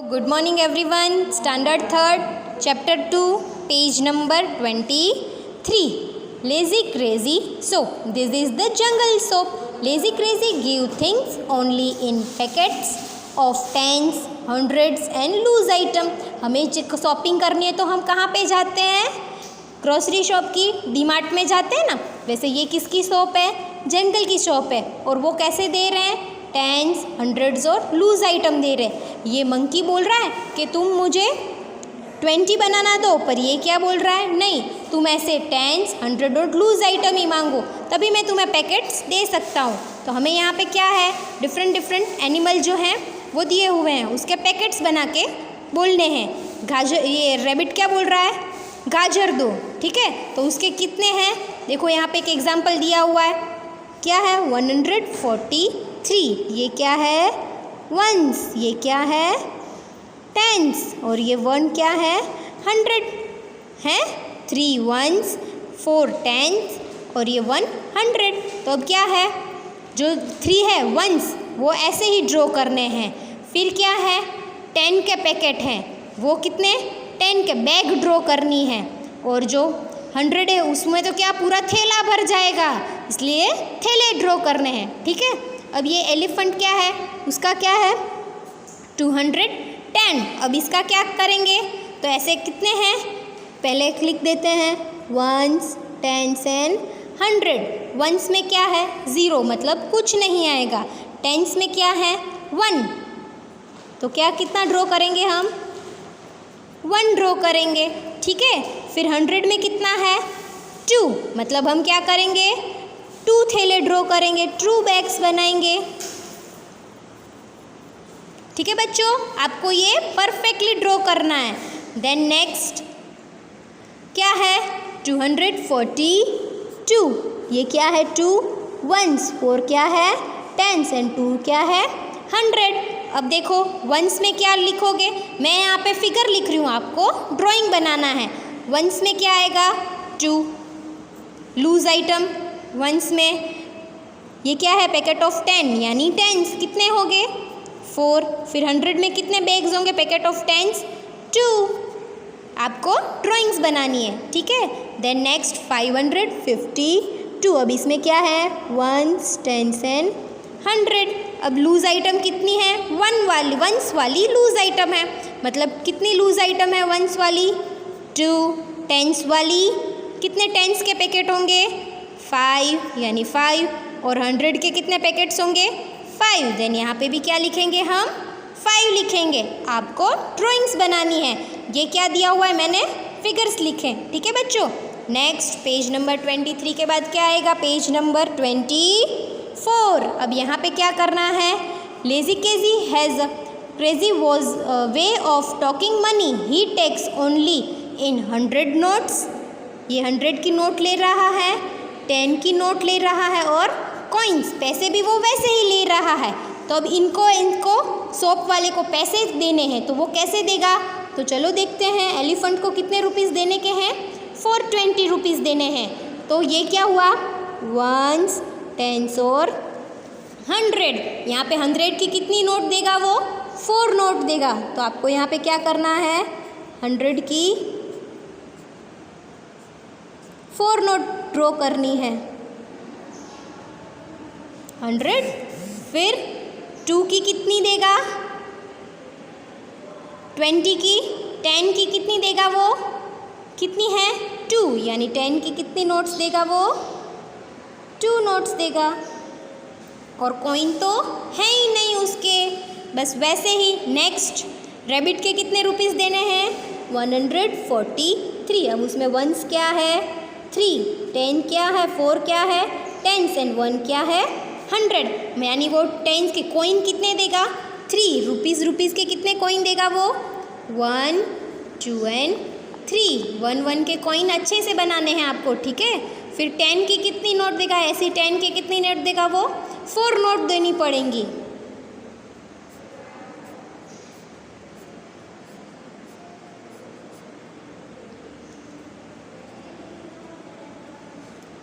Good morning everyone. Standard 3rd, Chapter 2, page number 23. Lazy Crazy Soap. This is the jungle soap. Lazy Crazy give things only in packets of tens, hundreds and loose item. हमें shopping करनी है तो हम कहाँ पे जाते हैं? Grocery shop की, डीमार्ट में जाते हैं ना. वैसे ये किसकी शॉप है? जंगल की शॉप है. और वो कैसे दे रहे हैं? टेंस, हंड्रेड्स और लूज आइटम दे रहे हैं. ये मंकी बोल रहा है कि तुम मुझे 20 बनाना दो, पर ये क्या बोल रहा है? नहीं, तुम ऐसे टेंस, हंड्रेड और लूज आइटम ही मांगो, तभी मैं तुम्हें पैकेट्स दे सकता हूँ. तो हमें यहाँ पे क्या है? डिफरेंट एनिमल जो हैं वो दिए हुए हैं, उसके पैकेट्स बना के बोलने हैं. गाजर, ये रैबिट क्या बोल रहा है? गाजर दो. ठीक है, तो उसके कितने हैं? देखो यहाँ पे एक एग्जाम्पल दिया हुआ है. क्या है? 143. ये क्या है? वंस. ये क्या है? टेंस. और ये 1 क्या है? 100 है. 3 वंस, 4 टेंस और ये 100. तो अब क्या है? जो 3 है वंस वो ऐसे ही ड्रॉ करने हैं. फिर क्या है? 10 के पैकेट हैं, वो कितने? 10 के बैग ड्रॉ करनी है. और जो 100 है उसमें तो क्या पूरा थैला भर जाएगा, इसलिए थैले ड्रॉ करने हैं. ठीक है. अब ये एलिफेंट क्या है? उसका क्या है? 210. अब इसका क्या करेंगे? तो ऐसे कितने हैं? पहले लिख देते हैं वंस, टेंस एंड 100. वंस में क्या है? 0, मतलब कुछ नहीं आएगा. टेंस में क्या है? 1. तो क्या कितना ड्रॉ करेंगे हम? 1 ड्रॉ करेंगे. ठीक है. फिर 100 में कितना है? 2, मतलब हम क्या करेंगे? 2 थैले ड्रॉ करेंगे, 2 बैग्स बनाएंगे. ठीक है बच्चों, आपको ये परफेक्टली ड्रॉ करना है. देन नेक्स्ट क्या है? 242. ये क्या है? 2 वंस, 4 क्या है? टेंस एंड 2 क्या है? 100. अब देखो वंस में क्या लिखोगे? मैं यहाँ पे फिगर लिख रही हूँ, आपको ड्राइंग बनाना है. वंस में क्या आएगा? 2. लूज आइटम वंस में ये क्या है? पैकेट ऑफ 10 यानी टेंस. कितने हो गए? 4. फिर 100 में कितने बैग्स होंगे? Packet of tens 2. आपको ड्राइंग्स बनानी है. ठीक है. Then next 552. अब इसमें क्या है? Ones, tens and 100. अब लूज आइटम कितनी है? 1 वाली, वंस वाली लूज आइटम है. मतलब कितनी लूज आइटम है वंस वाली? 2. टेंस वाली कितने टेंस के पैकेट होंगे? 5 यानी 5. और 100 के कितने पैकेट्स होंगे? 5. देन यहाँ पे भी क्या लिखेंगे हम? 5 लिखेंगे. आपको ड्राइंग्स बनानी है. ये क्या दिया हुआ है? मैंने फिगर्स लिखे. ठीक है बच्चों. नेक्स्ट पेज नंबर 23 के बाद क्या आएगा? Page number 24. अब यहाँ पे क्या करना है? Lazy crazy has crazy was way of talking money. He takes only in 100 notes. ये 100 की नोट ले रहा है, 10 की नोट ले रहा है और कॉइन्स, पैसे भी वो वैसे ही ले रहा है. तो अब इनको सोप वाले को पैसे देने हैं, तो वो कैसे देगा? तो चलो देखते हैं. एलिफेंट को कितने रुपीज़ देने के हैं? 420 रुपीज़ देने हैं. तो ये क्या हुआ? वंस, टेंस और 100. यहाँ पे 100 की कितनी नोट देगा वो? 4 नोट देगा. तो आपको यहाँ पे क्या करना है? 100 की 4 नोट ड्रॉ करनी है. 100. फिर 2 की कितनी देगा? 20 की. 10 की कितनी देगा वो? कितनी है? 2. यानी 10 की कितनी नोट्स देगा वो? 2 नोट्स देगा. और कॉइन तो है ही नहीं उसके, बस वैसे ही. नेक्स्ट रैबिट के कितने रुपीज़ देने हैं? 143. अब उसमें वंस क्या है? 3. 10 क्या है? 4 क्या है? टेंस एंड 1 क्या है? 100. यानी वो टेंस के कॉइन कितने देगा? 3 रुपीज़ के कितने कॉइन देगा वो? 1, 2 एंड 3. 1 के कॉइन अच्छे से बनाने हैं आपको. ठीक है. फिर 10 की कितनी नोट देगा? ऐसी 10 के कितनी नोट देगा वो? 4 नोट देनी पड़ेंगी.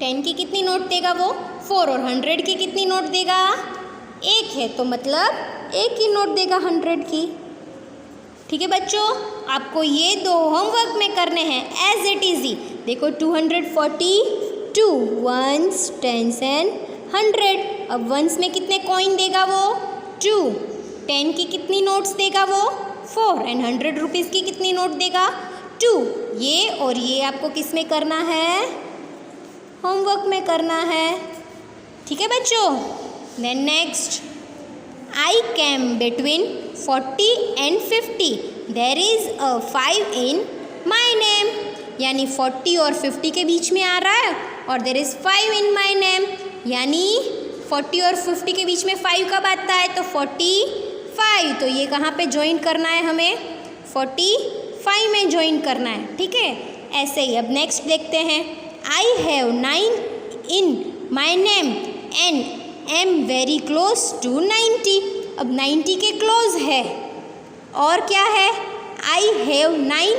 टेन की कितनी नोट देगा वो? 4. और 100 की कितनी नोट देगा? 1 है, तो मतलब 1 ही नोट देगा 100 की. ठीक है बच्चों, आपको ये दो होमवर्क में करने हैं एज इट इज ही। देखो 242 वंस, टेंस एंड 100। अब वंस में कितने कॉइन देगा वो 2, 10 की कितनी नोट्स देगा वो 4 एंड 100 रुपीज़ की कितनी नोट देगा 2। ये और ये आपको किस में करना है, होमवर्क में करना है। ठीक है बच्चों। Then next, I came between 40 and 50. There is a 5 in my name. यानी 40 और 50 के बीच में आ रहा है और there is 5 in my name। यानी 40 और 50 के बीच में 5 कब आता है, तो 45। तो ये कहाँ पे ज्वाइन करना है हमें, 45 में ज्वाइन करना है। ठीक है, ऐसे ही। अब नेक्स्ट देखते हैं, I have 9 in my name and am very close to 90। अब 90 के क्लोज है और क्या है, I have 9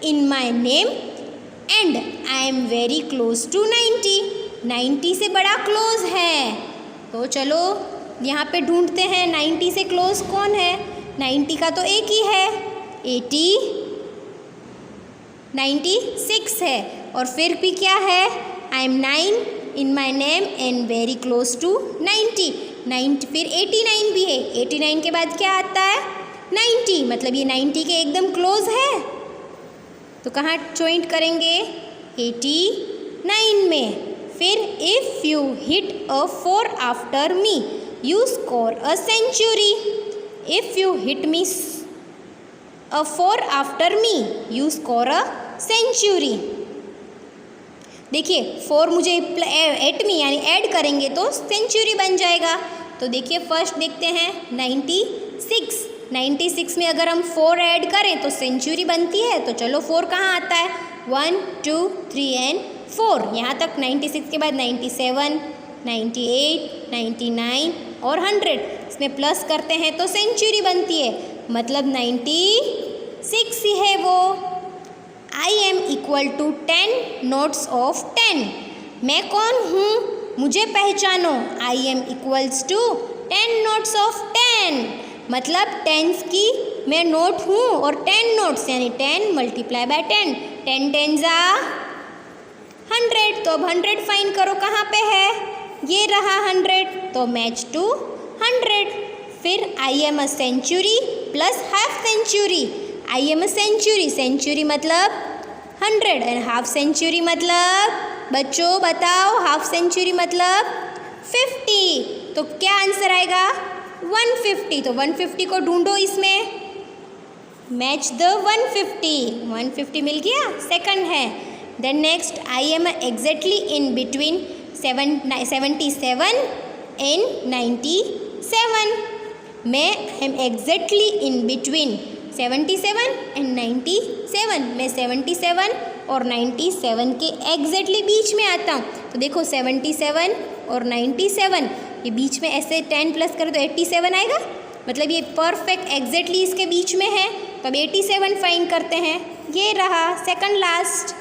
in my name and I am very close to 90। 90 से बड़ा क्लोज है, तो चलो यहाँ पे ढूंढते हैं 90 से क्लोज कौन है। 90 का तो एक ही है, 96 है और फिर भी क्या है, I am 9 in my name and very close to 90। फिर 89 भी है, 89 के बाद क्या आता है 90, मतलब ये 90 के एकदम क्लोज है। तो कहाँ ज्वाइंट करेंगे, 89 में। फिर if you hit a 4 after me you score a century. If you hit me a 4 after me you score a century. देखिए 4 मुझे एट मी यानी ऐड करेंगे तो सेंचुरी बन जाएगा। तो देखिए फर्स्ट देखते हैं 96 में अगर हम 4 ऐड करें तो सेंचुरी बनती है। तो चलो 4 कहाँ आता है, 1 2 3 एंड 4। यहाँ तक 96 के बाद 97, 98, 99 और 100 इसमें प्लस करते हैं तो सेंचुरी बनती है, मतलब 96 ही है वो। I am equal to 10 notes of 10। मैं कौन हूँ, मुझे पहचानो। I am equals to 10 notes of 10, मतलब 10 की मैं नोट हूँ और 10 नोट्स यानी 10 मल्टीप्लाई बाय 10, 10 10 100। तो अब 100 फाइंड करो कहाँ पे है, ये रहा 100, तो मैच टू 100। फिर I am a century plus half century. I am a century, century मतलब 100 एंड हाफ सेंचुरी मतलब, बच्चों बताओ हाफ सेंचुरी मतलब 50। तो क्या आंसर आएगा 150। तो 150 को ढूंढो इसमें, मैच द 150 मिल गया, सेकंड है। Then next, I am exactly in between 77 and 97। मैं am exactly in between 77 and 97। मैं 77 और 97 के एग्जैक्टली बीच में आता हूँ। तो देखो 77 और 97 ये बीच में ऐसे 10 प्लस करें तो 87 आएगा, मतलब ये परफेक्ट एग्जैक्टली इसके बीच में है। तो अब 87 फाइंड करते हैं, ये रहा सेकंड लास्ट।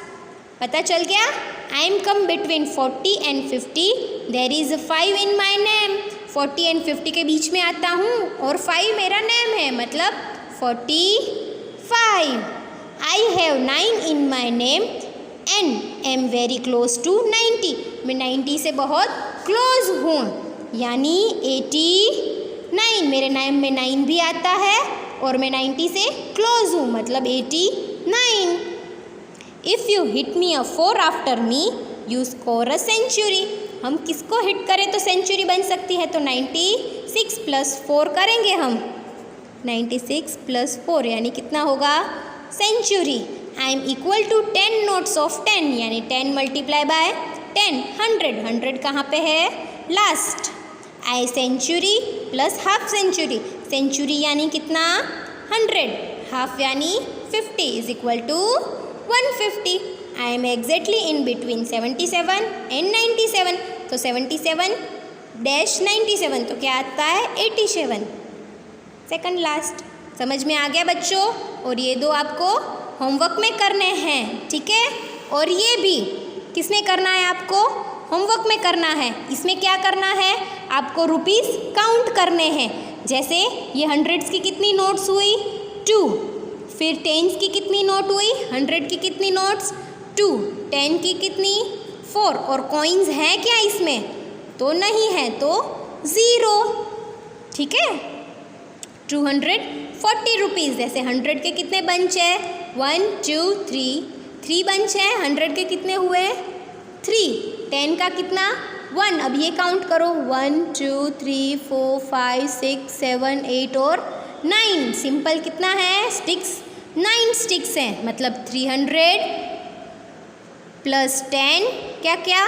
पता चल गया, I am come between 40 and 50, there is 5 in my name. 40 and 50 के बीच में आता हूँ और 5 मेरा नेम है, मतलब 45। I have 9 in my name and am very close to 90। मैं 90 से बहुत क्लोज हूँ, यानी 89। मेरे नेम में 9 भी आता है और मैं 90 से क्लोज हूँ, मतलब 89। If you hit me a 4 after me you score a century. हम किसको हिट करें तो सेंचुरी बन सकती है, तो 96 प्लस 4 करेंगे हम, 96 प्लस 4 यानी कितना होगा century. I am equal to 10 notes of 10 यानी 10 मल्टीप्लाई बाय 10, 100 कहाँ पे है last. I century plus half century, century यानी कितना 100, हाफ यानी 50 is equal to 150। I am exactly in between 77 and 97। तो 77 डैश 97 तो क्या आता है 87, सेकंड लास्ट। समझ में आ गया बच्चों? और ये दो आपको होमवर्क में करने हैं, ठीक है। और ये भी किस में करना है आपको, होमवर्क में करना है। इसमें क्या करना है आपको, रुपीस काउंट करने हैं। जैसे ये हंड्रेड्स की कितनी नोट्स हुई 2, फिर टेंस की कितनी नोट हुई, 100 की कितनी नोट्स 2, 10 की कितनी 4, और कॉइन्स है क्या इसमें, तो नहीं है, तो 0। ठीक है, 240 रुपीज़। जैसे 100 के कितने बंच है, 1 2 3 बंच है, 100 के कितने हुए 3, 10 का कितना 1। अब ये काउंट करो 1 2 3 4 5 6 7 8 और 9। सिंपल कितना है स्टिक्स, 9 स्टिक्स हैं, मतलब 300 प्लस 10 क्या क्या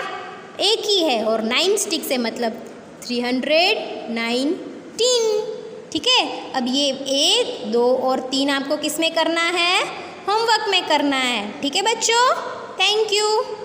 एक ही है, और 9 स्टिक्स है मतलब 319। ठीक है, अब ये 1 2 और 3 आपको किस में करना है, होमवर्क में करना है। ठीक है बच्चों, थैंक यू।